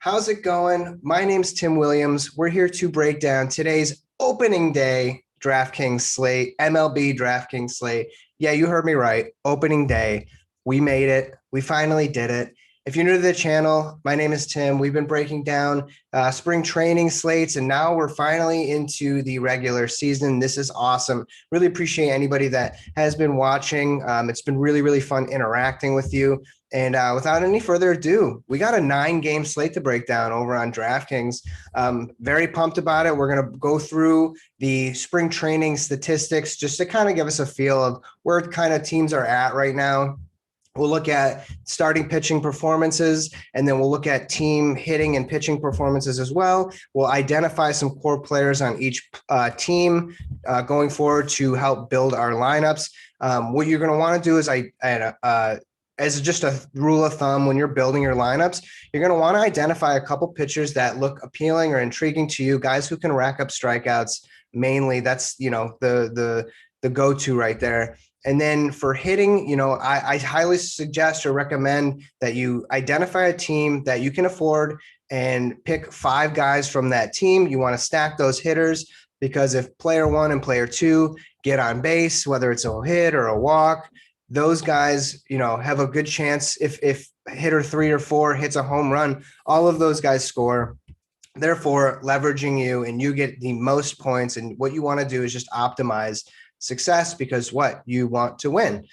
How's it going? My name's Tim Williams. We're here to break down today's opening day DraftKings slate, MLB DraftKings slate. Yeah, you heard me right. Opening day. We made it. We finally did it. If you're new to the channel, my name is Tim. We've been breaking down spring training slates, and now we're finally into the regular season. This is awesome. Really appreciate anybody that has been watching. It's been really, really fun interacting with you. And without any further ado, we got a 9-game slate to break down over on DraftKings. Very pumped about it. We're going to go through the spring training statistics just to kind of give us a feel of where kind of teams are at right now. We'll look at starting pitching performances, and then we'll look at team hitting and pitching performances as well. We'll identify some core players on each team going forward to help build our lineups. What you're going to want to do is as just a rule of thumb, when you're building your lineups, you're going to want to identify a couple pitchers that look appealing or intriguing to you, guys who can rack up strikeouts. Mainly, that's the go-to right there. And then for hitting, I highly suggest or recommend that you identify a team that you can afford and pick 5 guys from that team. You want to stack those hitters, because if player 1 and player 2 get on base, whether it's a hit or a walk, those guys, have a good chance. If hitter 3 or 4 hits a home run, all of those guys score, therefore leveraging you, and you get the most points. And what you want to do is just optimize success, because what you want to win.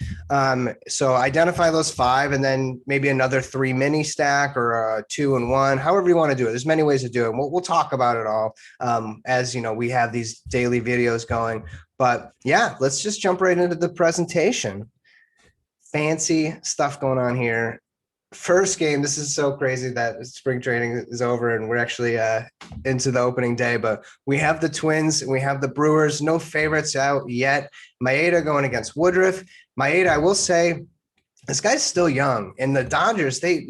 So identify those 5, and then maybe another 3 mini stack, or a 2 and 1, however you want to do it. There's many ways to do it. We'll talk about it all as we have these daily videos going. But yeah, let's just jump right into the presentation. Fancy stuff going on here. First game, this is so crazy that spring training is over and we're actually into the opening day, but we have the Twins and we have the Brewers. No favorites out yet. Maeda going against Woodruff. Maeda, I will say, this guy's still young, and the Dodgers, they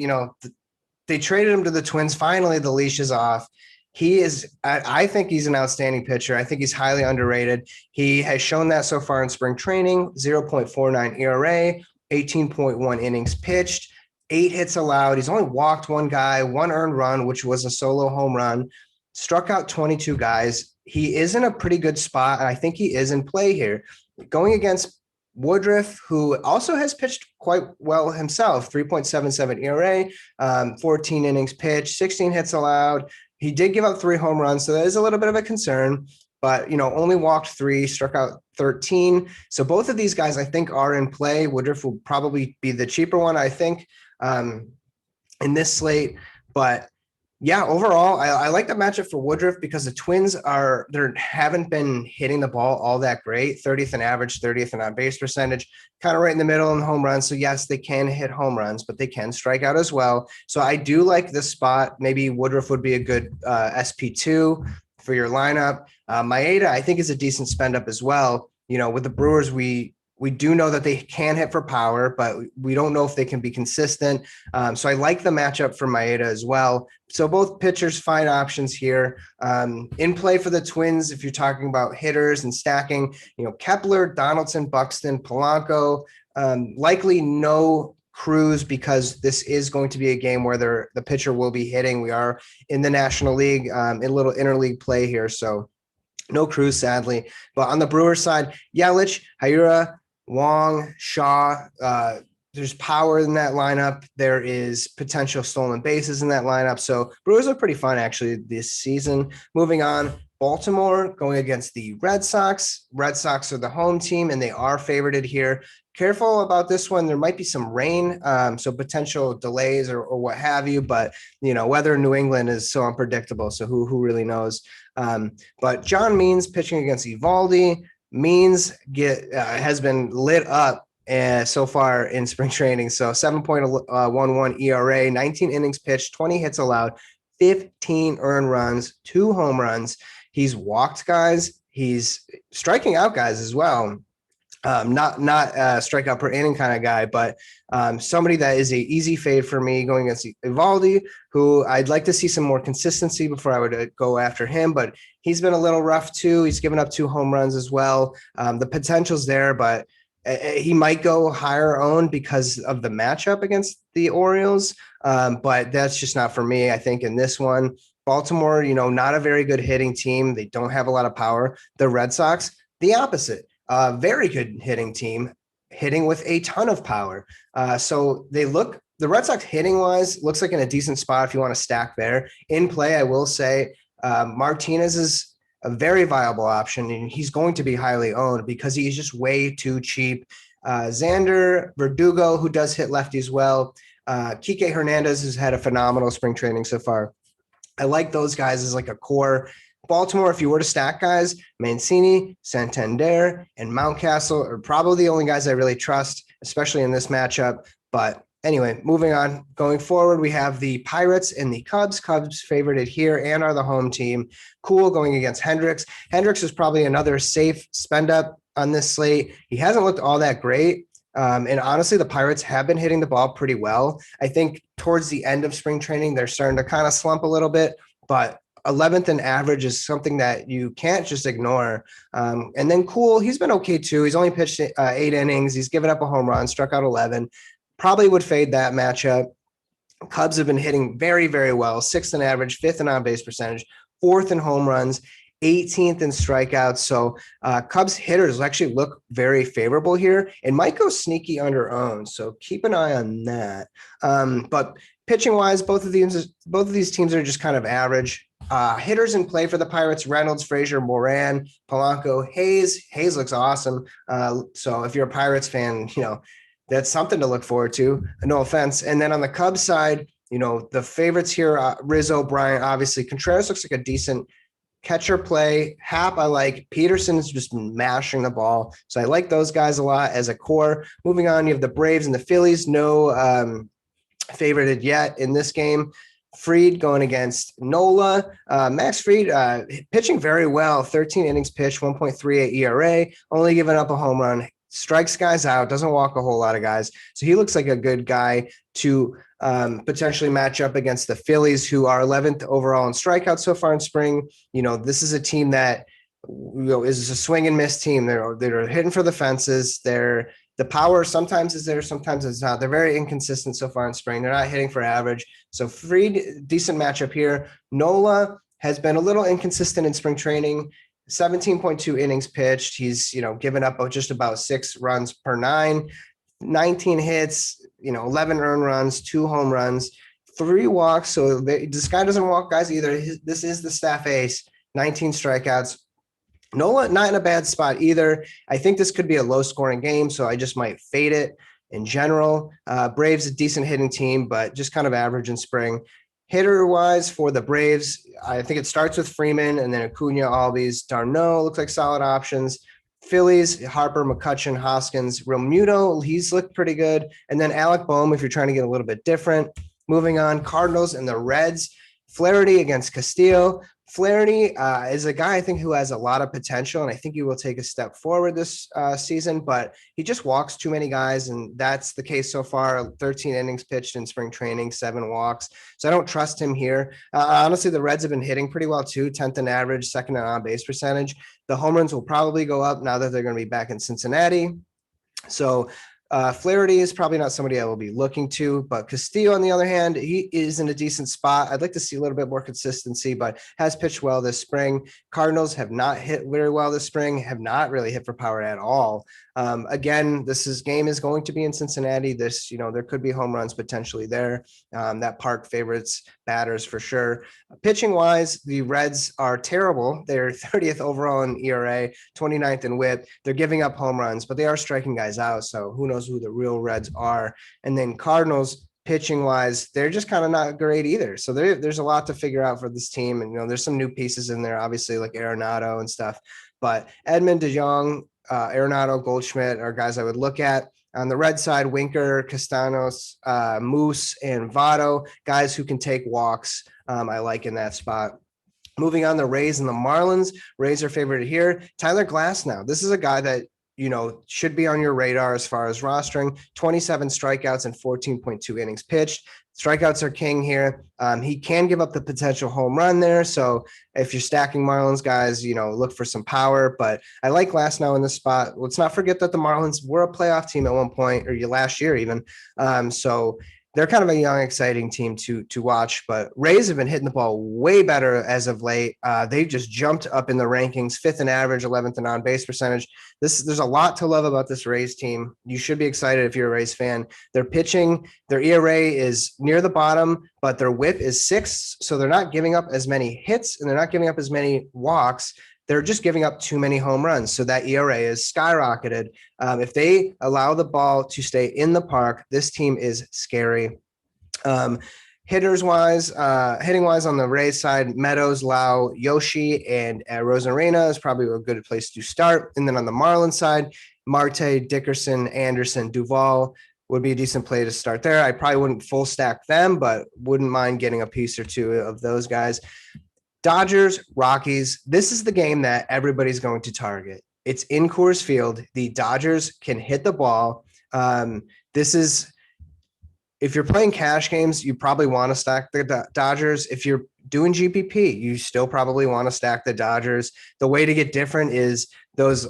traded him to the Twins. Finally, the leash is off. He is, I think he's an outstanding pitcher. I think he's highly underrated. He has shown that so far in spring training. 0.49 ERA, 18.1 innings pitched, 8 hits allowed. He's only walked 1 guy, 1 earned run, which was a solo home run, struck out 22 guys. He is in a pretty good spot, and I think he is in play here. Going against Woodruff, who also has pitched quite well himself, 3.77 ERA, 14 innings pitched, 16 hits allowed. He did give up 3 home runs, so that is a little bit of a concern. But, only walked 3, struck out 13. So both of these guys, I think, are in play. Woodruff will probably be the cheaper one, I think, in this slate. But yeah, overall, I like the matchup for Woodruff, because the Twins haven't been hitting the ball all that great. 30th in average, 30th in on-base percentage, kind of right in the middle in home runs. So yes, they can hit home runs, but they can strike out as well. So I do like this spot. Maybe Woodruff would be a good SP2 for your lineup. Maeda, I think, is a decent spend up as well. With the Brewers, we do know that they can hit for power, but we don't know if they can be consistent. So I like the matchup for Maeda as well. So both pitchers, fine options here. In play for the Twins, if you're talking about hitters and stacking, Kepler, Donaldson, Buxton, Polanco, likely no Cruz, because this is going to be a game where the pitcher will be hitting. We are in the National League, in a little interleague play here. So no Cruz, sadly. But on the Brewers side, Yelich, Hiura, Wong, Shaw, there's power in that lineup. There is potential stolen bases in that lineup. So Brewers are pretty fun, actually, this season. Moving on, Baltimore going against the Red Sox. Red Sox are the home team, and they are favorited here. Careful about this one. There might be some rain, so potential delays or what have you. But, weather in New England is so unpredictable. So who really knows? But John Means pitching against Evaldi. Means has been lit up so far in spring training. So 7.11 ERA, 19 innings pitched, 20 hits allowed, 15 earned runs, 2 home runs. He's walked guys. He's striking out guys as well. Not a strikeout per inning kind of guy, but somebody that is a easy fade for me going against Evaldi, who I'd like to see some more consistency before I would go after him, but he's been a little rough too. He's given up 2 home runs as well. The potential's there, but He might go higher owned because of the matchup against the Orioles, but that's just not for me. I think in this one, Baltimore, not a very good hitting team. They don't have a lot of power. The Red Sox, the opposite, very good hitting team, hitting with a ton of power. So the Red Sox hitting wise looks like in a decent spot if you want to stack there. In play, I will say Martinez is a very viable option, and he's going to be highly owned because he's just way too cheap. Xander Verdugo, who does hit lefties well. Kike Hernandez has had a phenomenal spring training so far. I like those guys as like a core. Baltimore, if you were to stack guys, Mancini, Santander, and Mountcastle are probably the only guys I really trust, especially in this matchup. But anyway, moving on. Going forward, we have the Pirates and the Cubs. Cubs favorited here and are the home team. Cool going against Hendricks. Hendricks is probably another safe spend up on this slate. He hasn't looked all that great. And honestly, the Pirates have been hitting the ball pretty well. I think towards the end of spring training, they're starting to kind of slump a little bit, but 11th in average is something that you can't just ignore. And then Cool, he's been okay too. He's only pitched 8 innings. He's given up a home run, struck out 11. Probably would fade that matchup. Cubs have been hitting very, very well. 6th in average, 5th in on-base percentage, 4th in home runs, 18th in strikeouts. So Cubs hitters actually look very favorable here and might go sneaky under owned. So keep an eye on that. But pitching wise, both of these teams are just kind of average. Hitters in play for the Pirates: Reynolds, Frazier, Moran, Polanco, Hayes. Hayes looks awesome. So if you're a Pirates fan, that's something to look forward to. No offense. And then on the Cubs side, the favorites here, Rizzo, Bryant, obviously. Contreras looks like a decent catcher play. Hap, I like. Peterson's just mashing the ball. So I like those guys a lot as a core. Moving on, you have the Braves and the Phillies. No favorited yet in this game. Fried going against Nola. Max Fried pitching very well. 13 innings pitched, 1.38 ERA, only giving up a home run. Strikes guys out, doesn't walk a whole lot of guys. So he looks like a good guy to potentially match up against the Phillies, who are 11th overall in strikeouts so far in spring. This is a team that is a swing and miss team. They're hitting for the fences. The power sometimes is there, sometimes it's not. They're very inconsistent so far in spring. They're not hitting for average. So Fried, decent matchup here. Nola has been a little inconsistent in spring training. 17.2 innings pitched. He's, given up just about 6 runs per 9, 19 hits, 11 earned runs, 2 home runs, 3 walks. So this guy doesn't walk guys either. This is the staff ace, 19 strikeouts. Nola, not in a bad spot either. I think this could be a low scoring game, so I just might fade it in general. Braves, a decent hitting team, but just kind of average in spring. Hitter wise for the Braves, I think it starts with Freeman and then Acuna, Albies, Darno looks like solid options. Phillies, Harper, McCutchen, Hoskins, Realmuto, he's looked pretty good. And then Alec Boehm, if you're trying to get a little bit different. Moving on, Cardinals and the Reds. Flaherty against Castillo. Flaherty is a guy I think who has a lot of potential, and I think he will take a step forward this season, but he just walks too many guys, and that's the case so far. 13 innings pitched in spring training, 7 walks. So I don't trust him here. Honestly, the Reds have been hitting pretty well too, 10th in average, 2nd in on-base percentage. The home runs will probably go up now that they're going to be back in Cincinnati. So Flaherty is probably not somebody I will be looking to, but Castillo, on the other hand, he is in a decent spot. I'd like to see a little bit more consistency, but has pitched well this spring. Cardinals have not hit very well this spring, have not really hit for power at all. Again, game is going to be in Cincinnati. There could be home runs potentially there. That park favorites batters for sure. Pitching wise, the Reds are terrible. They're 30th overall in ERA, 29th in WHIP. They're giving up home runs, but they are striking guys out. So who knows who the real Reds are. And then Cardinals, pitching wise, they're just kind of not great either. So there's a lot to figure out for this team. And, there's some new pieces in there, obviously, like Arenado and stuff. But Edmund, DeJong, Arenado, Goldschmidt are guys I would look at. On the red side, Winker, Castanos, Moose, and Votto, guys who can take walks. I like in that spot. Moving on, the Rays and the Marlins. Rays are favored here. Tyler Glasnow. This is a guy that should be on your radar as far as rostering. 27 strikeouts and 14.2 innings pitched. Strikeouts are king here. He can give up the potential home run there. So if you're stacking Marlins guys, look for some power. But I like Glasnow in this spot. Let's not forget that the Marlins were a playoff team at one point, or last year even. So they're kind of a young, exciting team to watch, but Rays have been hitting the ball way better as of late. They've just jumped up in the rankings, 5th in average, 11th in on-base percentage. There's a lot to love about this Rays team. You should be excited if you're a Rays fan. They're pitching. Their ERA is near the bottom, but their WHIP is 6, so they're not giving up as many hits and they're not giving up as many walks. They're just giving up too many home runs. So that ERA is skyrocketed. If they allow the ball to stay in the park, this team is scary. Hitting wise on the Rays side, Meadows, Lau, Yoshi, and Rosarena is probably a good place to start. And then on the Marlins side, Marte, Dickerson, Anderson, Duvall would be a decent play to start there. I probably wouldn't full stack them, but wouldn't mind getting a piece or two of those guys. Dodgers, Rockies. This is the game that everybody's going to target. It's in Coors Field. The Dodgers can hit the ball. If you're playing cash games, you probably want to stack the Dodgers. If you're doing GPP, you still probably want to stack the Dodgers. The way to get different is those,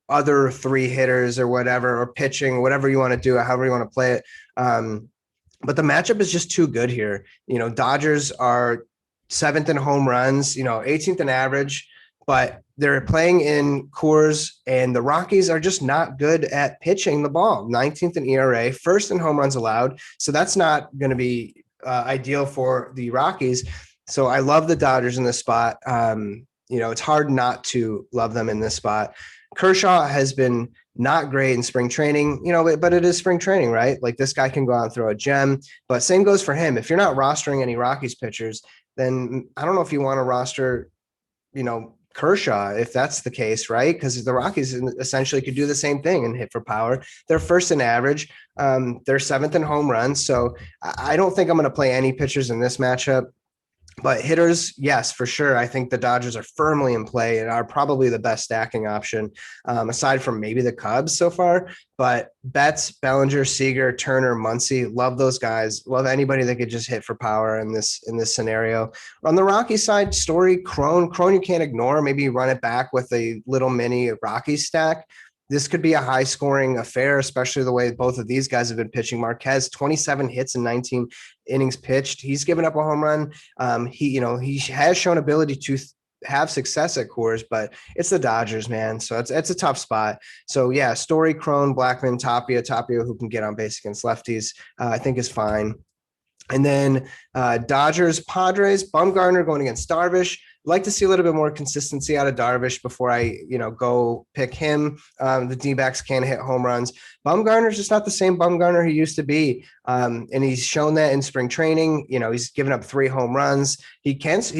other 3 hitters or whatever, or pitching, whatever you want to do, however you want to play it. But the matchup is just too good here. Dodgers are 7th in home runs, 18th in average, but they're playing in Coors, and the Rockies are just not good at pitching the ball. 19th in ERA, 1st in home runs allowed. So that's not going to be ideal for the Rockies. So I love the Dodgers in this spot. It's hard not to love them in this spot. Kershaw has been not great in spring training, but it is spring training, right? Like, this guy can go out and throw a gem, but same goes for him. If you're not rostering any Rockies pitchers, then I don't know if you want to roster, Kershaw, if that's the case, right? Because the Rockies essentially could do the same thing and hit for power. They're 1st in average. They're 7th in home runs. So I don't think I'm going to play any pitchers in this matchup. But hitters, yes, for sure. I think the Dodgers are firmly in play and are probably the best stacking option, aside from maybe the Cubs so far. But Betts, Bellinger, Seager, Turner, Muncy, love those guys. Love anybody that could just hit for power in this scenario. On the Rockies side, Story, Crone you can't ignore. Maybe run it back with a little mini Rockies stack. This could be a high-scoring affair, especially the way both of these guys have been pitching. Marquez, 27 hits and 19 innings pitched. He's given up a home run. He has shown ability to have success at Coors, but it's the Dodgers, man. So it's a tough spot. So yeah, Story, Crone, Blackman, Tapia, who can get on base against lefties, I think is fine. And then Dodgers, Padres, Bumgarner going against Darvish. Like to see a little bit more consistency out of Darvish before I, go pick him. The D-backs can hit home runs. Bumgarner's just not the same Bumgarner he used to be. And he's shown that in spring training. He's given up 3 home runs. He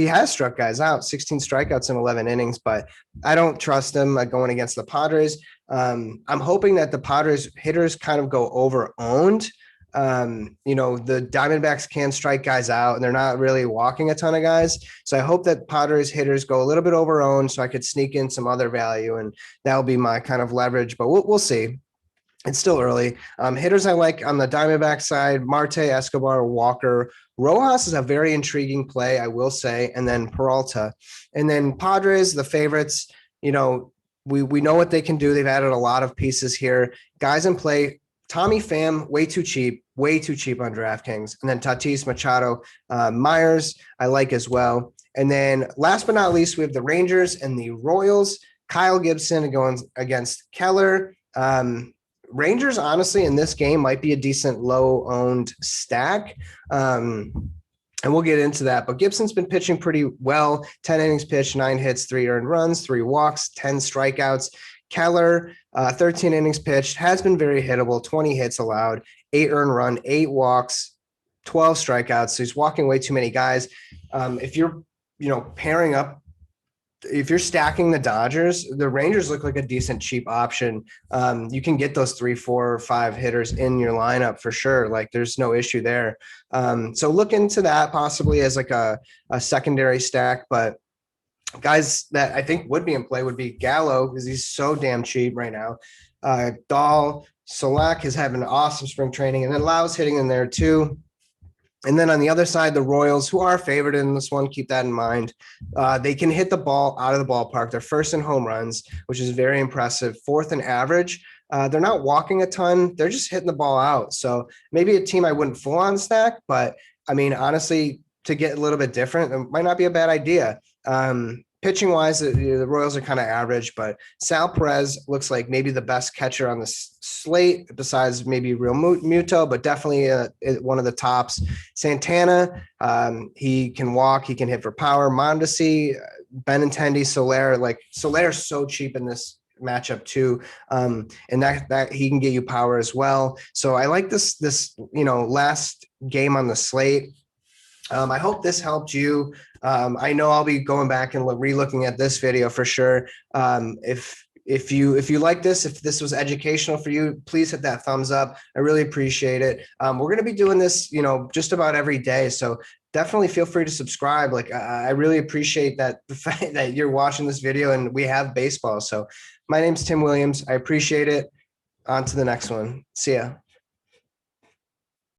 has struck guys out, 16 strikeouts in 11 innings, but I don't trust him going against the Padres. I'm hoping that the Padres hitters kind of go over-owned. The Diamondbacks can strike guys out and they're not really walking a ton of guys. So I hope that Padres hitters go a little bit over owned so I could sneak in some other value, and that'll be my kind of leverage, but we'll see. It's still early. Hitters I like on the Diamondback side, Marte, Escobar, Walker. Rojas is a very intriguing play, I will say, and then Peralta. And then Padres, the favorites, we know what they can do. They've added a lot of pieces here. Guys in play, Tommy Pham, way too cheap on DraftKings. And then Tatis, Machado, Myers, I like as well. And then last but not least, we have the Rangers and the Royals. Kyle Gibson going against Keller. Rangers, honestly, in this game might be a decent low-owned stack. And we'll get into that. But Gibson's been pitching pretty well. 10 innings pitched, 9 hits, 3 earned runs, 3 walks, 10 strikeouts. Keller, 13 innings pitched, has been very hittable, 20 hits allowed, 8 earned run, 8 walks, 12 strikeouts. So he's walking way too many guys. If you're, pairing up, if you're stacking the Dodgers, the Rangers look like a decent cheap option. You can get those 3, 4, or 5 hitters in your lineup for sure. Like, there's no issue there. So look into that possibly as like a secondary stack, but Guys that I think would be in play would be Gallo because he's so damn cheap right now. Dahl, Solak is having an awesome spring training, and then Lau's hitting in there too. And then on the other side, the Royals, who are favored in this one, keep that in mind. They can hit the ball out of the ballpark. They're first in home runs, which is very impressive. Fourth in average. They're not walking a ton. They're just hitting the ball out. So maybe a team I wouldn't full on stack, but I mean, honestly, to get a little bit different, it might not be a bad idea. Pitching wise, the Royals are kind of average, but Sal Perez looks like maybe the best catcher on the slate besides maybe Real Muto, but definitely one of the tops. Santana, he can walk, he can hit for power. Mondesi, Benintendi, Soler, like Soler's so cheap in this matchup too, and that he can get you power as well. So I like this last game on the slate. I hope this helped you. I know I'll be going back and re-looking at this video for sure. If you like this, if this was educational for you, please hit that thumbs up. I really appreciate it. We're going to be doing this, just about every day. So definitely feel free to subscribe. Like I really appreciate that the fact that you're watching this video and we have baseball. So my name's Tim Williams. I appreciate it. On to the next one. See ya.